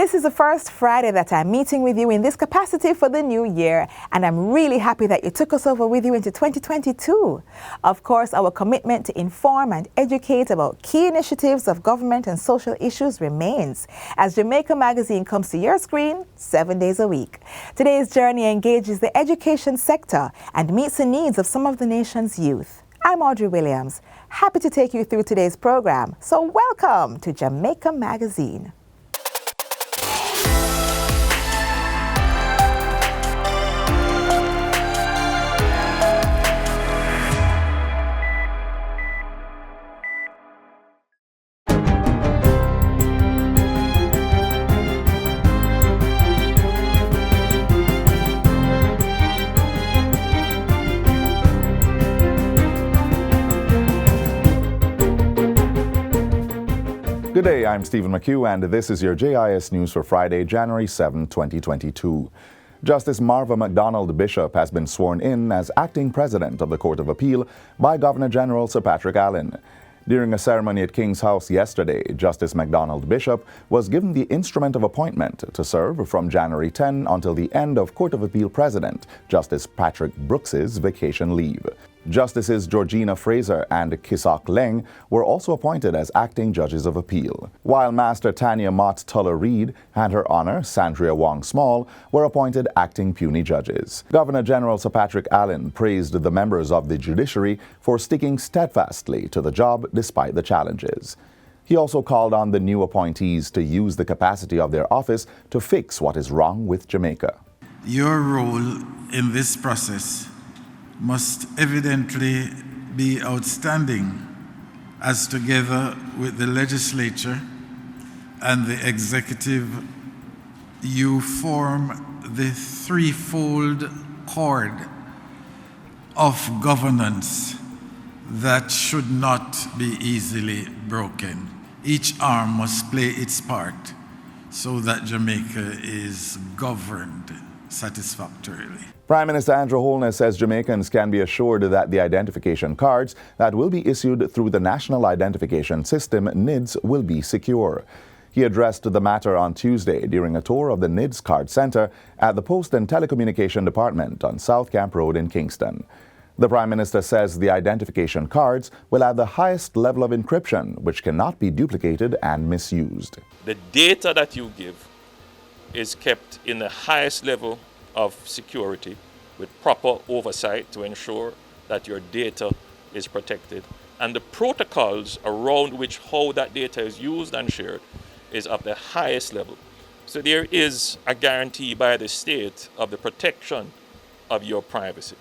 This is the first Friday that I'm meeting with you in this capacity for the new year, and I'm really happy that you took us over with you into 2022. Of course, our commitment to inform and educate about key initiatives of government and social issues remains, as Jamaica Magazine comes to your screen 7 days a week. Today's journey engages the education sector and meets the needs of some of the nation's youth. I'm Audrey Williams, happy to take you through today's program, so welcome to Jamaica Magazine. Good day, I'm Stephen McHugh, and this is your JIS News for Friday, January 7, 2022. Justice Marva MacDonald Bishop has been sworn in as acting president of the Court of Appeal by Governor General Sir Patrick Allen. During a ceremony at King's House yesterday, Justice MacDonald Bishop was given the instrument of appointment to serve from January 10 until the end of Court of Appeal President Justice Patrick Brooks's vacation leave. Justices Georgina Fraser and Kisak Leng were also appointed as acting judges of appeal, while Master Tanya Mott Tuller-Reed and Her Honor Sandria Wong-Small were appointed acting puisne judges. Governor General Sir Patrick Allen praised the members of the Judiciary for sticking steadfastly to the job despite the challenges. He also called on the new appointees to use the capacity of their office to fix what is wrong with Jamaica. Your role in this process must evidently be outstanding, as together with the legislature and the executive, you form the threefold cord of governance that should not be easily broken. Each arm must play its part so that Jamaica is governed satisfactorily. Prime Minister Andrew Holness says Jamaicans can be assured that the identification cards that will be issued through the National Identification System, NIDS, will be secure. He addressed the matter on Tuesday during a tour of the NIDS Card Centre at the Post and Telecommunication Department on South Camp Road in Kingston. The Prime Minister says the identification cards will have the highest level of encryption, which cannot be duplicated and misused. The data that you give is kept in the highest level of security with proper oversight to ensure that your data is protected. And the protocols around which how that data is used and shared is of the highest level. So there is a guarantee by the state of the protection of your privacy.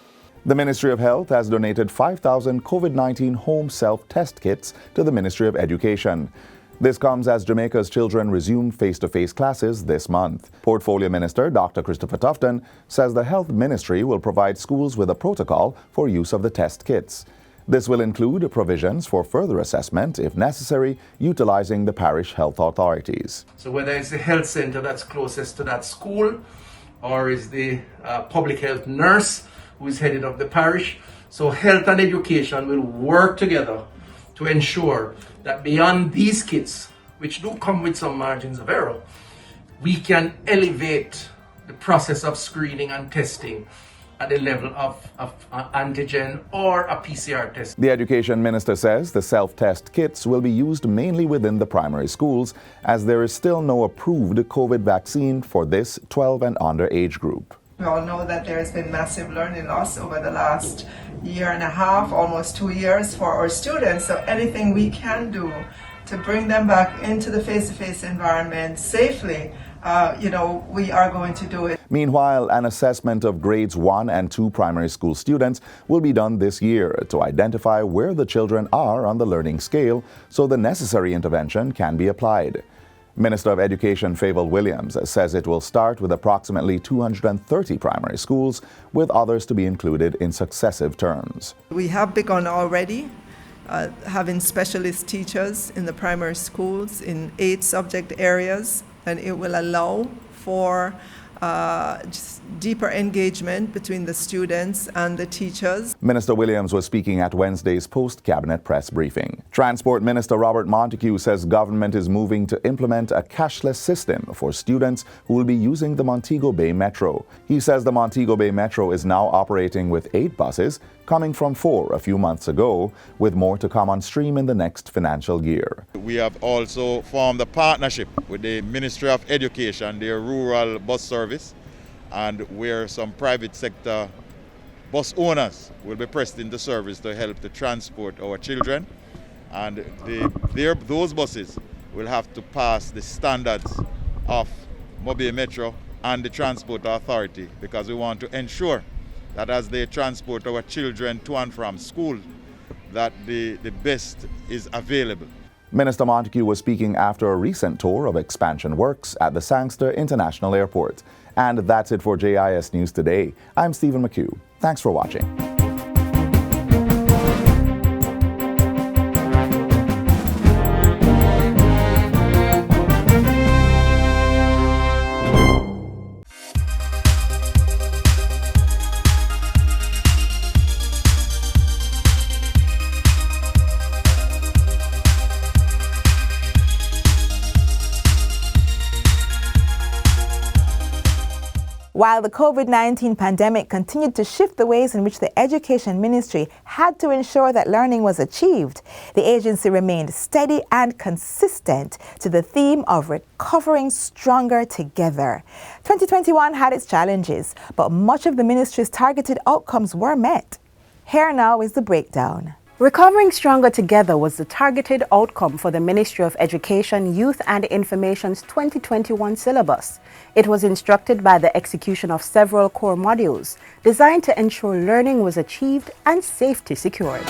The Ministry of Health has donated 5,000 COVID-19 home self-test kits to the Ministry of Education. This comes as Jamaica's children resume face-to-face classes this month. Portfolio Minister Dr. Christopher Tufton says the Health Ministry will provide schools with a protocol for use of the test kits. This will include provisions for further assessment, if necessary, utilizing the parish health authorities. So whether it's the health center that's closest to that school, or is the public health nurse who is headed of the parish, so health and education will work together to ensure that beyond these kits, which do come with some margins of error, we can elevate the process of screening and testing at the level of antigen or a PCR test. The Education Minister says the self-test kits will be used mainly within the primary schools, as there is still no approved COVID vaccine for this 12 and under age group. We all know that there has been massive learning loss over the last year and a half, almost 2 years, for our students. So anything we can do to bring them back into the face-to-face environment safely, we are going to do it. Meanwhile, an assessment of grades 1 and 2 primary school students will be done this year to identify where the children are on the learning scale so the necessary intervention can be applied. Minister of Education Fable Williams says it will start with approximately 230 primary schools, with others to be included in successive terms. We have begun already having specialist teachers in the primary schools in 8 subject areas, and it will allow for just deeper engagement between the students and the teachers. Minister Williams was speaking at Wednesday's post-cabinet press briefing. Transport Minister Robert Montague says government is moving to implement a cashless system for students who will be using the Montego Bay Metro. He says the Montego Bay Metro is now operating with 8 buses, coming from 4 a few months ago, with more to come on stream in the next financial year. We have also formed a partnership with the Ministry of Education, their rural bus service, and where some private sector bus owners will be pressed into service to help to transport our children. And those buses will have to pass the standards of Mobile Metro and the Transport Authority, because we want to ensure that as they transport our children to and from school, that the best is available. Minister Montague was speaking after a recent tour of expansion works at the Sangster International Airport. And that's it for JIS News Today. I'm Stephen McHugh. Thanks for watching. While the COVID-19 pandemic continued to shift the ways in which the Education Ministry had to ensure that learning was achieved, the agency remained steady and consistent to the theme of recovering stronger together. 2021 had its challenges, but much of the ministry's targeted outcomes were met. Here now is the breakdown. Recovering Stronger Together was the targeted outcome for the Ministry of Education, Youth and Information's 2021 syllabus. It was instructed by the execution of several core modules designed to ensure learning was achieved and safety secured.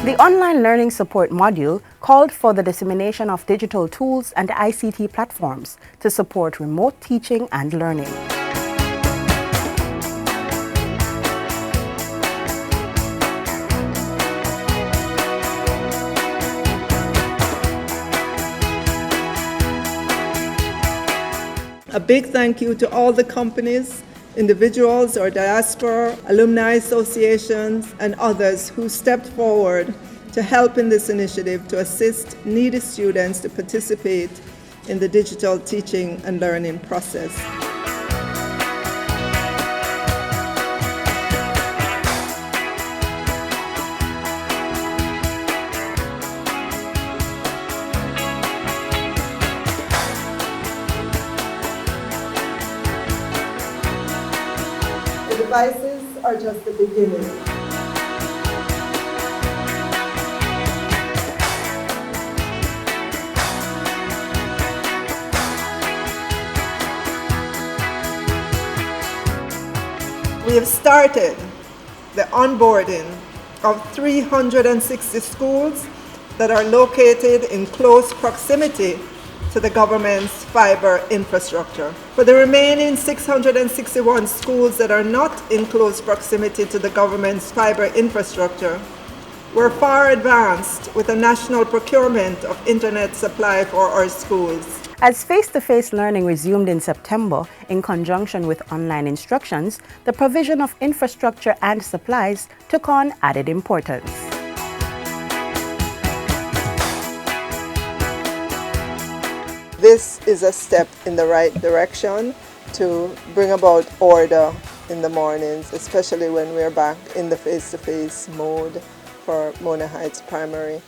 The Online Learning Support module called for the dissemination of digital tools and ICT platforms to support remote teaching and learning. A big thank you to all the companies, individuals or diaspora, alumni associations, and others who stepped forward to help in this initiative to assist needy students to participate in the digital teaching and learning process. The devices are just the beginning. We have started the onboarding of 360 schools that are located in close proximity to the government's fiber infrastructure. For the remaining 661 schools that are not in close proximity to the government's fiber infrastructure, we're far advanced with a national procurement of internet supply for our schools. As face-to-face learning resumed in September in conjunction with online instructions, the provision of infrastructure and supplies took on added importance. This is a step in the right direction to bring about order in the mornings, especially when we're back in the face-to-face mode for Mona Heights Primary.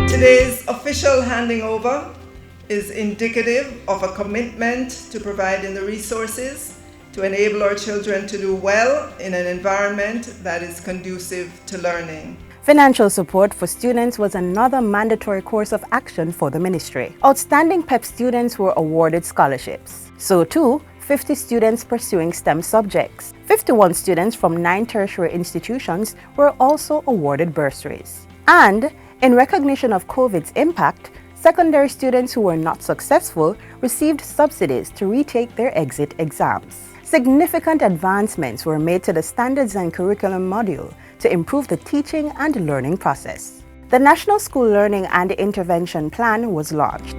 Today's official handing over is indicative of a commitment to providing the resources to enable our children to do well in an environment that is conducive to learning. Financial support for students was another mandatory course of action for the ministry. Outstanding PEP students were awarded scholarships. So too, 50 students pursuing STEM subjects. 51 students from 9 tertiary institutions were also awarded bursaries. And in recognition of COVID's impact, secondary students who were not successful received subsidies to retake their exit exams. Significant advancements were made to the standards and curriculum module to improve the teaching and learning process. The National School Learning and Intervention Plan was launched.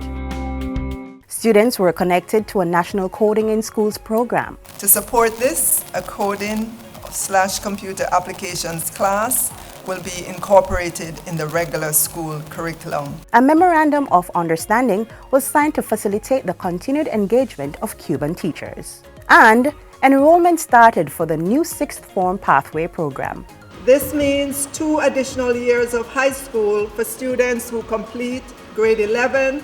Students were connected to a National Coding in Schools program. To support this, a coding/computer applications class will be incorporated in the regular school curriculum. A memorandum of understanding was signed to facilitate the continued engagement of Cuban teachers. And enrollment started for the new 6th Form Pathway program. This means 2 additional years of high school for students who complete grade 11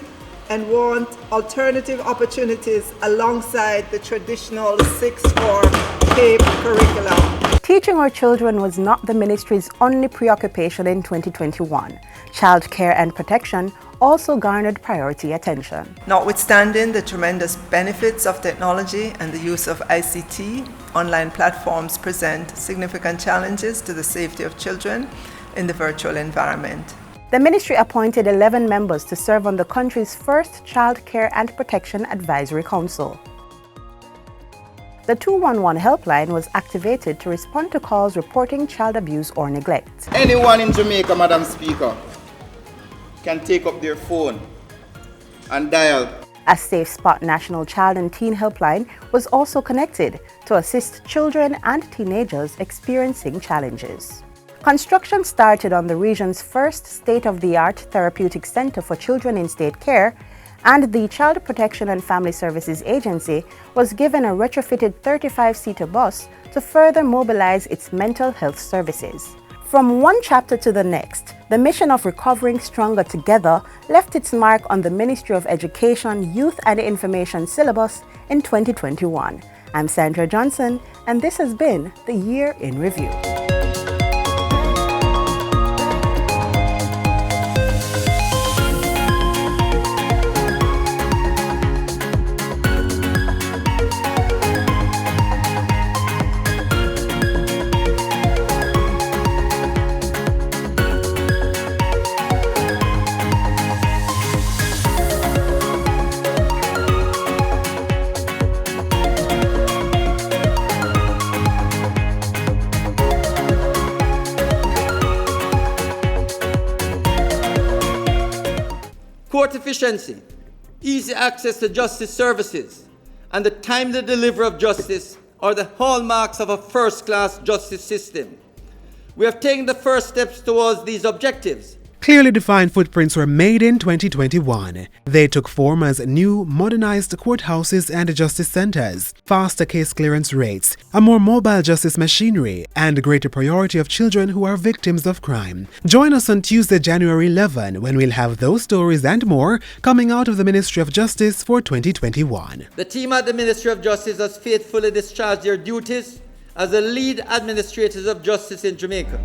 and want alternative opportunities alongside the traditional 6th Form CAPE curriculum. Teaching our children was not the ministry's only preoccupation in 2021. Child care and protection also garnered priority attention. Notwithstanding the tremendous benefits of technology and the use of ICT, online platforms present significant challenges to the safety of children in the virtual environment. The ministry appointed 11 members to serve on the country's first Child Care and Protection Advisory Council. The 211 helpline was activated to respond to calls reporting child abuse or neglect. Anyone in Jamaica, Madam Speaker, can take up their phone and dial. A Safe Spot National Child and Teen Helpline was also connected to assist children and teenagers experiencing challenges. Construction started on the region's first state-of-the-art therapeutic center for children in state care, and the Child Protection and Family Services Agency was given a retrofitted 35-seater bus to further mobilize its mental health services. From one chapter to the next, the mission of Recovering Stronger Together left its mark on the Ministry of Education, Youth and Information syllabus in 2021. I'm Sandra Johnson, and this has been the Year in Review. Court efficiency, easy access to justice services, and the timely delivery of justice are the hallmarks of a first-class justice system. We have taken the first steps towards these objectives. Clearly defined footprints were made in 2021. They took form as new, modernized courthouses and justice centers, faster case clearance rates, a more mobile justice machinery, and a greater priority of children who are victims of crime. Join us on Tuesday, January 11, when we'll have those stories and more coming out of the Ministry of Justice for 2021. The team at the Ministry of Justice has faithfully discharged their duties as the lead administrators of justice in Jamaica.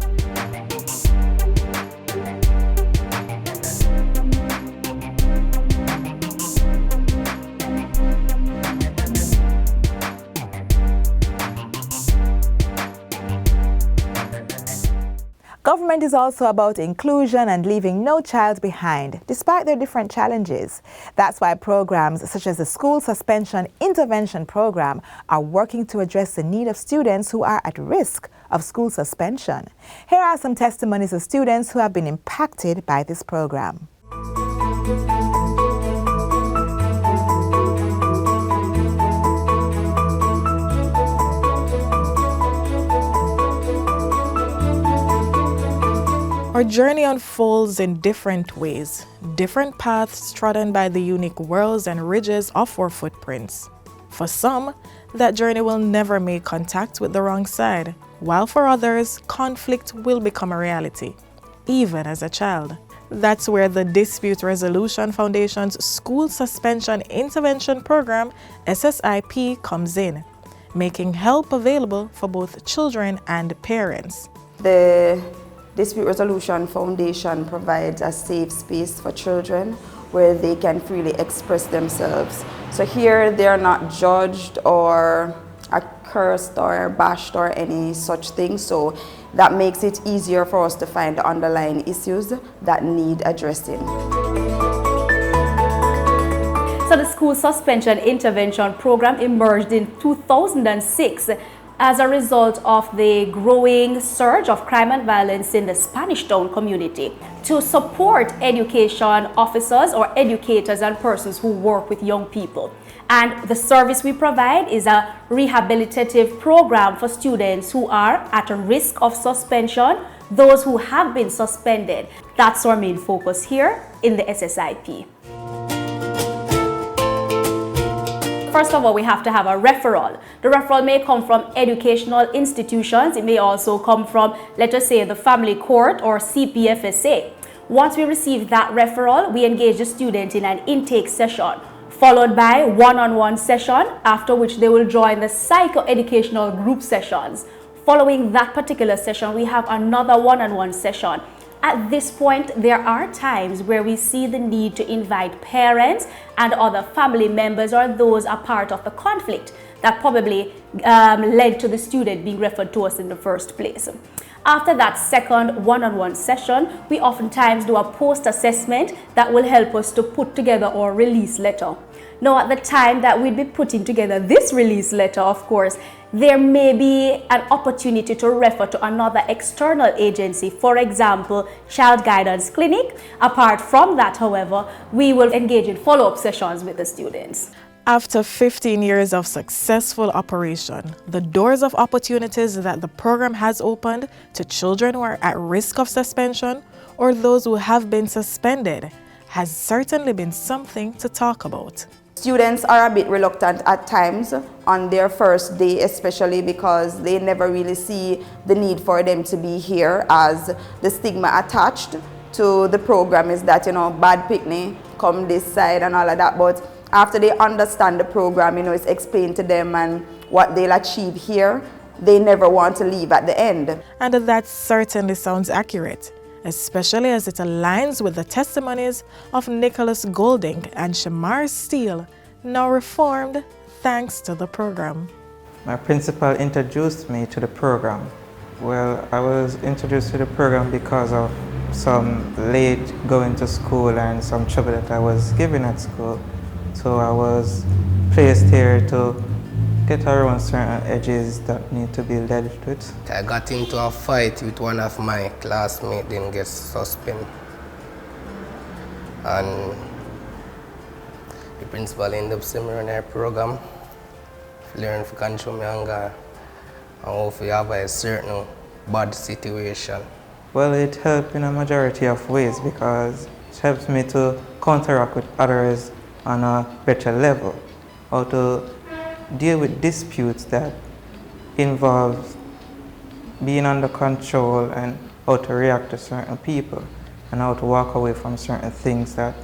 Government is also about inclusion and leaving no child behind, despite their different challenges. That's why programs such as the School Suspension Intervention Program are working to address the need of students who are at risk of school suspension. Here are some testimonies of students who have been impacted by this program. Our journey unfolds in different ways, different paths trodden by the unique whirls and ridges of our footprints. For some, that journey will never make contact with the wrong side, while for others, conflict will become a reality, even as a child. That's where the Dispute Resolution Foundation's School Suspension Intervention Program, SSIP, comes in, making help available for both children and parents. The Dispute Resolution Foundation provides a safe space for children where they can freely express themselves. So here they are not judged or cursed or bashed or any such thing. So that makes it easier for us to find the underlying issues that need addressing. So the School Suspension Intervention Program emerged in 2006 as a result of the growing surge of crime and violence in the Spanish Town community to support education officers or educators and persons who work with young people. And the service we provide is a rehabilitative program for students who are at a risk of suspension, those who have been suspended. That's our main focus here in the SSIP. First of all, we have to have a referral. The referral may come from educational institutions. It may also come from, let us say, the family court or CPFSA. Once we receive that referral, we engage the student in an intake session, followed by one-on-one session, after which they will join the psycho-educational group sessions. Following that particular session, we have another one-on-one session. At this point, there are times where we see the need to invite parents and other family members or those a part of the conflict that probably led to the student being referred to us in the first place. After that second one-on-one session, we oftentimes do a post-assessment that will help us to put together our release letter. Now, at the time that we'd be putting together this release letter, of course, there may be an opportunity to refer to another external agency, for example, Child Guidance Clinic. Apart from that, however, we will engage in follow-up sessions with the students. After 15 years of successful operation, the doors of opportunities that the program has opened to children who are at risk of suspension or those who have been suspended has certainly been something to talk about. Students are a bit reluctant at times on their first day, especially because they never really see the need for them to be here, as the stigma attached to the program is that, bad picnic, come this side and all of that. But after they understand the program, it's explained to them and what they'll achieve here, they never want to leave at the end. And that certainly sounds accurate, especially as it aligns with the testimonies of Nicholas Golding and Shamar Steele, now reformed thanks to the program. My principal introduced me to the program. Well, I was introduced to the program because of some late going to school and some trouble that I was given at school. So I was placed here to get around certain edges that need to be dealt with. I got into a fight with one of my classmates, then get suspended. And the principal ended up sending me on our program, learn to control my anger, and hopefully avoid a certain bad situation. Well, it helped in a majority of ways because it helps me to counteract with others on a better level, or to deal with disputes that involve being under control and how to react to certain people and how to walk away from certain things that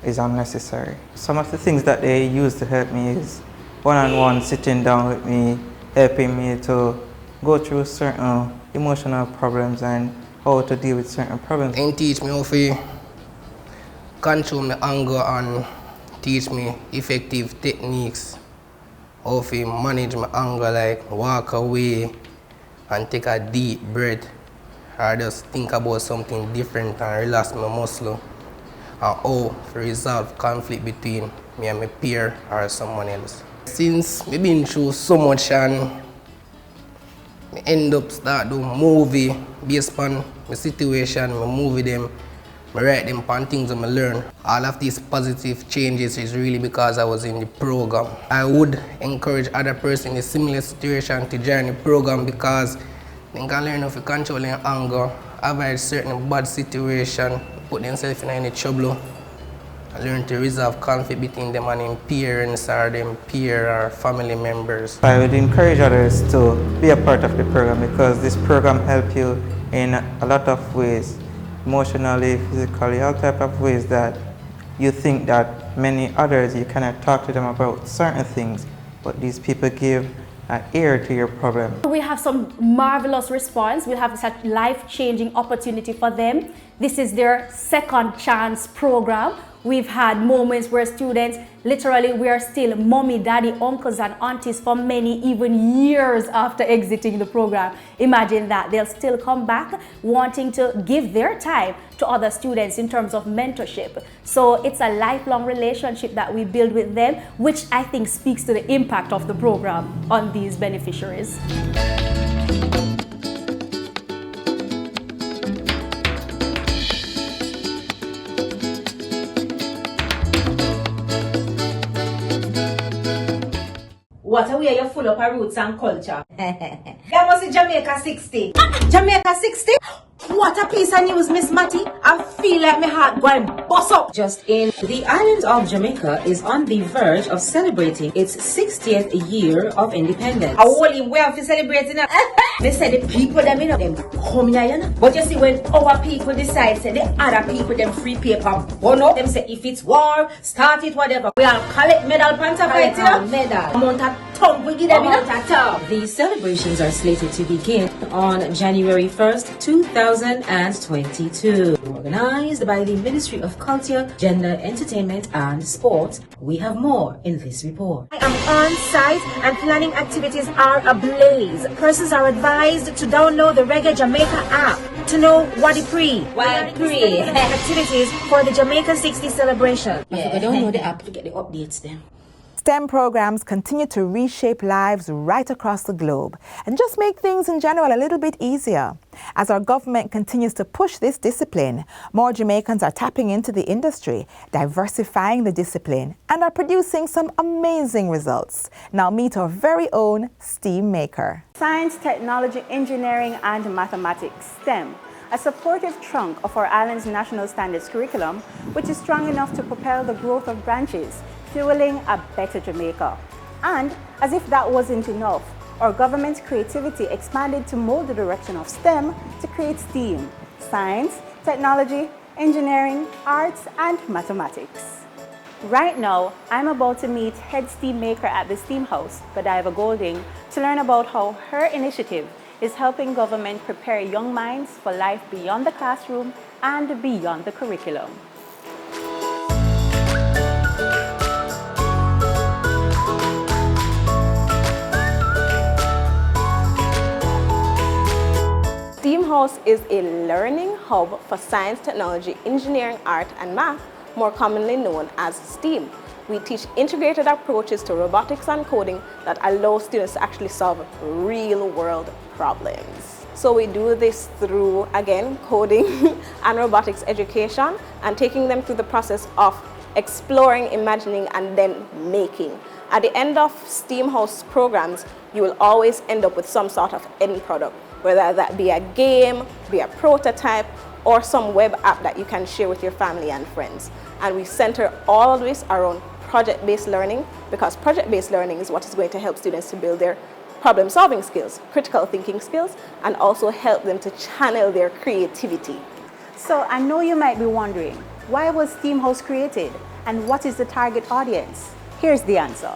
is unnecessary. Some of the things that they use to help me is one-on-one sitting down with me, helping me to go through certain emotional problems and how to deal with certain problems. They teach me how to control my anger and teach me effective techniques, how to manage my anger, like walk away and take a deep breath, or just think about something different and relax my muscle, and how to resolve conflict between me and my peer or someone else. Since I've been through so much and I end up start doing movie based on my situation, my movie them, I write them on things that I learn. All of these positive changes is really because I was in the program. I would encourage other person in a similar situation to join the program because they can learn how to control their anger, avoid certain bad situation, put themselves in any trouble, and learn to resolve conflict between them and their parents or their peer or family members. I would encourage others to be a part of the program because this program helps you in a lot of ways. emotionally, physically, all type of ways that you think that many others, you cannot talk to them about certain things, but these people give an ear to your problem. We have some marvelous response. We have such life-changing opportunity for them. This is their second chance program. We've had moments where students, literally, we are still mommy, daddy, uncles, and aunties for many, even years after exiting the program. Imagine that. They'll still come back wanting to give their time to other students in terms of mentorship. So it's a lifelong relationship that we build with them, which I think speaks to the impact of the program on these beneficiaries. What a way you're full of our roots and culture. That was in Jamaica 60. Jamaica 60? What a piece of news, Miss Matty. I feel like my heart going bust up. Just in, the island of Jamaica is on the verge of celebrating its 60th year of independence. A whole way of celebrating it. They say the people them in them come here, you know. But you see, when our people decide, say the other people them free paper, burn up, them say if it's war, start it, whatever. We all collect medal pants of it, you know. Medal. Amount of tongue we give them, you know. The celebrations are slated to begin on January 1st, 2022. Organized by the Ministry of Culture, Gender, Entertainment and Sport. We have more in this report. I am on site and planning activities are ablaze. Persons are advised to download the Reggae Jamaica app to know what it pre. Activities for the Jamaica 60 celebration. Yeah. I download the app to get the updates then. STEM programs continue to reshape lives right across the globe and just make things in general a little bit easier. As our government continues to push this discipline, more Jamaicans are tapping into the industry, diversifying the discipline, and are producing some amazing results. Now meet our very own STEAM maker. Science, technology, engineering, and mathematics, STEM. A supportive trunk of our island's national standards curriculum, which is strong enough to propel the growth of branches, fueling a better Jamaica. And as if that wasn't enough, our government's creativity expanded to mold the direction of STEM to create STEAM, science, technology, engineering, arts, and mathematics. Right now, I'm about to meet head STEAM maker at the Steamhouse, Godiva Golding, to learn about how her initiative is helping government prepare young minds for life beyond the classroom and beyond the curriculum. Steamhouse is a learning hub for science, technology, engineering, art, and math, more commonly known as STEAM. We teach integrated approaches to robotics and coding that allow students to actually solve real-world problems. So we do this through, again, coding and robotics education and taking them through the process of exploring, imagining, and then making. At the end of Steamhouse programs, you will always end up with some sort of end product, whether that be a game, be a prototype, or some web app that you can share with your family and friends. And we center all of this around project-based learning, because project-based learning is what is going to help students to build their problem-solving skills, critical thinking skills, and also help them to channel their creativity. So I know you might be wondering, why was Steamhouse created and what is the target audience? Here's the answer.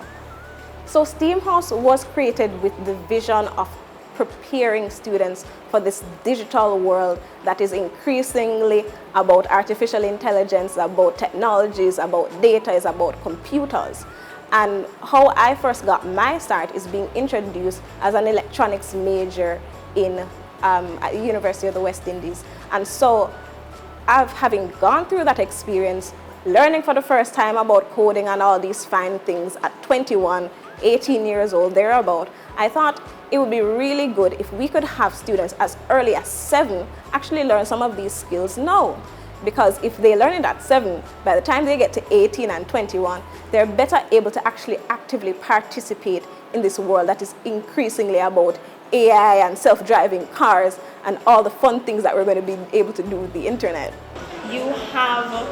So Steamhouse was created with the vision of preparing students for this digital world that is increasingly about artificial intelligence, about technologies, about data, is about computers. And how I first got my start is being introduced as an electronics major at the University of the West Indies. And so, having gone through that experience, learning for the first time about coding and all these fine things at 21, 18 years old, thereabout, I thought it would be really good if we could have students as early as 7 actually learn some of these skills now. Because if they learn it at 7, by the time they get to 18 and 21, they're better able to actually actively participate in this world that is increasingly about AI and self-driving cars and all the fun things that we're going to be able to do with the internet. You have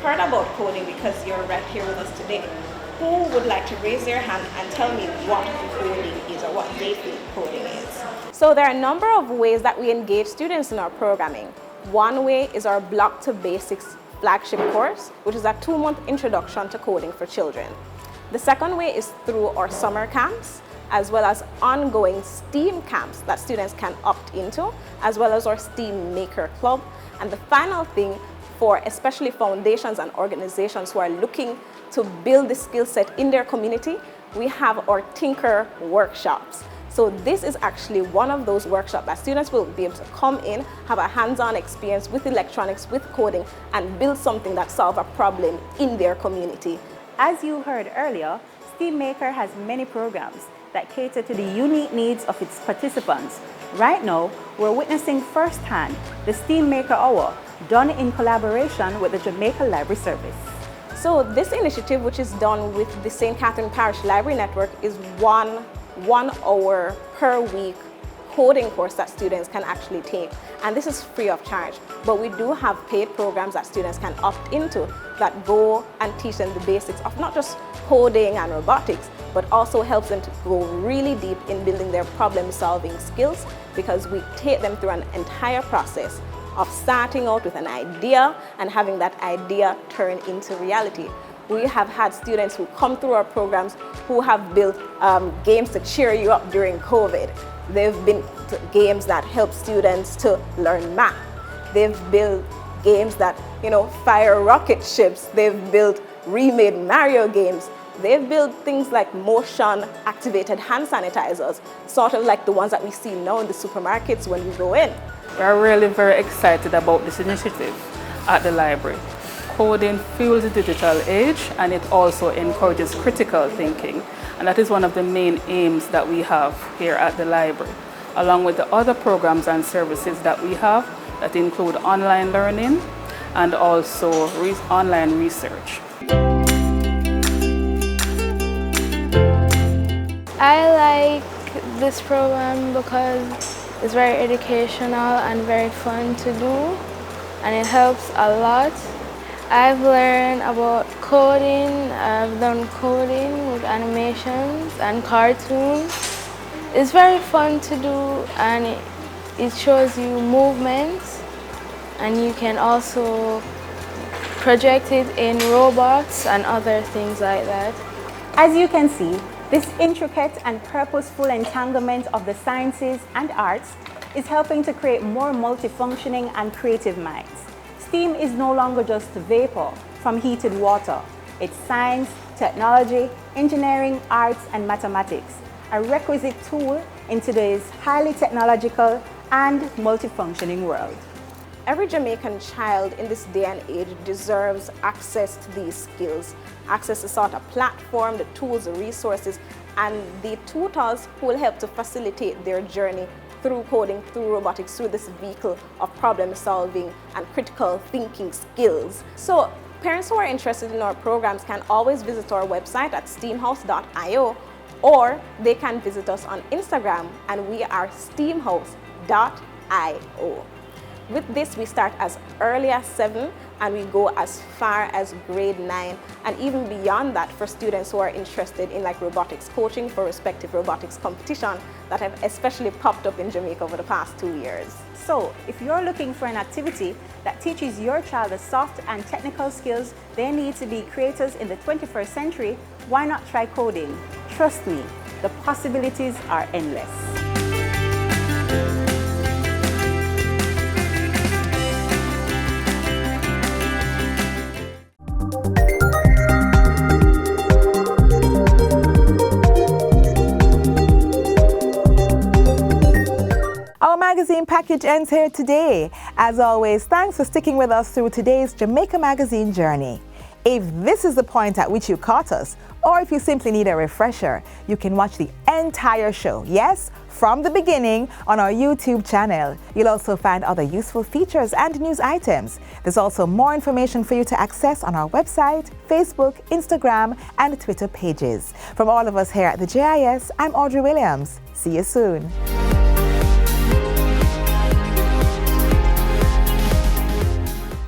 heard about coding because you're right here with us today. Who would like to raise their hand and tell me what coding is or what they think coding is? So there are a number of ways that we engage students in our programming. One way is our Block to Basics flagship course, which is a 2-month introduction to coding for children. The second way is through our summer camps, as well as ongoing STEAM camps that students can opt into, as well as our STEAM Maker Club. And the final thing, for especially foundations and organizations who are looking to build the skill set in their community, we have our Tinker workshops. So this is actually one of those workshops that students will be able to come in, have a hands-on experience with electronics, with coding, and build something that solves a problem in their community. As you heard earlier, STEAM Maker has many programs that cater to the unique needs of its participants. Right now, we're witnessing firsthand the STEAM Maker Hour, done in collaboration with the Jamaica Library Service. So this initiative, which is done with the St. Catherine Parish Library Network, is one hour per week coding course that students can actually take. And this is free of charge. But we do have paid programs that students can opt into that go and teach them the basics of not just coding and robotics, but also helps them to go really deep in building their problem-solving skills, because we take them through an entire process of starting out with an idea and having that idea turn into reality. We have had students who come through our programs who have built games to cheer you up during COVID. They've been games that help students to learn math. They've built games that, fire rocket ships. They've built remade Mario games. They've built things like motion-activated hand sanitizers, sort of like the ones that we see now in the supermarkets when we go in. We're really very excited about this initiative at the library. Coding fuels the digital age, and it also encourages critical thinking. And that is one of the main aims that we have here at the library, along with the other programs and services that we have that include online learning and also online research. I like this program because it's very educational and very fun to do, and it helps a lot. I've learned about coding. I've done coding with animations and cartoons. It's very fun to do, and it shows you movements, and you can also project it in robots and other things like that. As you can see, this intricate and purposeful entanglement of the sciences and arts is helping to create more multifunctioning and creative minds. STEAM is no longer just vapor from heated water. It's science, technology, engineering, arts, and mathematics, a requisite tool in today's highly technological and multifunctioning world. Every Jamaican child in this day and age deserves access to these skills, access to sort of platform, the tools, the resources, and the tutors who will help to facilitate their journey through coding, through robotics, through this vehicle of problem solving and critical thinking skills. So parents who are interested in our programs can always visit our website at steamhouse.io, or they can visit us on Instagram, and we are steamhouse.io. With this, we start as early as 7 and we go as far as grade 9, and even beyond that for students who are interested in like robotics coaching for respective robotics competition that have especially popped up in Jamaica over the past 2 years. So, if you're looking for an activity that teaches your child the soft and technical skills they need to be creators in the 21st century, why not try coding? Trust me, the possibilities are endless. Our magazine package ends here today. As always, thanks for sticking with us through today's Jamaica Magazine journey. If this is the point at which you caught us, or if you simply need a refresher, you can watch the entire show, yes, from the beginning on our YouTube channel. You'll also find other useful features and news items. There's also more information for you to access on our website, Facebook, Instagram, and Twitter pages. From all of us here at the JIS, I'm Audrey Williams. See you soon.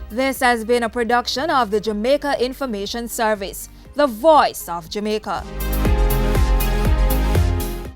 This has been a production of the Jamaica Information Service, the voice of Jamaica.